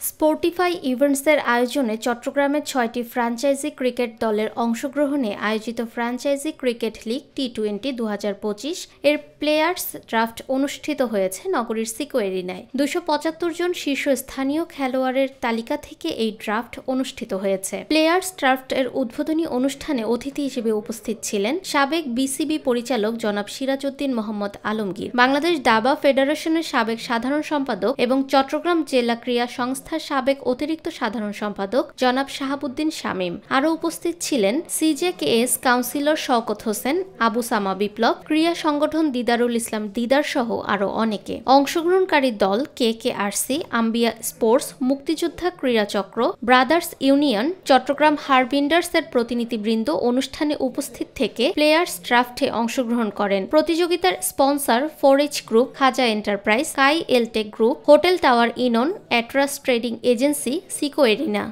স্পোর্টিফাই ইভেন্টসের আয়োজনে চট্টগ্রামের ৬টি ফ্র্যাঞ্চাইজি ক্রিকেট দলের অংশগ্রহণে আয়োজিত ফ্র্যাঞ্চাইজি ক্রিকেট লিগ টি-20 2025 এর প্লেয়ার্স ড্রাফট অনুষ্ঠিত হয়েছে নগরীর সিকো এরিনায়। ২৭৫ জন শীর্ষস্থানীয় খেলোয়াড়ের তালিকা থেকে এই ড্রাফট অনুষ্ঠিত হয়েছে। প্লেয়ার্স ড্রাফট এর উদ্বোধনী অনুষ্ঠানে অতিথি হিসেবে উপস্থিত ছিলেন সাবেক বিসিবি পরিচালক জনাব সিরাজউদ্দিন মোহাম্মদ আলমগীর, বাংলাদেশ দাবা ফেডারেশনের সাবেক সাধারণ সম্পাদক এবং চট্টগ্রাম জেলা ক্রীড়া সংস্থার সাবেক অতিরিক্ত সাধারণ সম্পাদক জনাব শাহাবুদ্দিন শামীম। আরও উপস্থিত ছিলেন সিজেকেএস কাউন্সিলর শওকত হোসেন, আবু সামা বিপ্লব, ক্রীড়া সংগঠন দিদারুল ইসলাম দিদার সহ আরও অনেকে। অংশগ্রহণকারী দল কেকেআরসি, আম্বিয়া স্পোর্টস, মুক্তিযোদ্ধা ক্রীড়া চক্র, ব্রাদার্স ইউনিয়ন, চট্টগ্রাম হারবিন্ডার্সের প্রতিনিধিবৃন্দ অনুষ্ঠানে উপস্থিত থেকে প্লেয়ার্স ড্রাফটে অংশগ্রহণ করেন। প্রতিযোগিতার sponsor 4H Group, Khaja Enterprise, Sky Eltech Group, Hotel Tower Inn, Atras Trading Agency, Sico arena.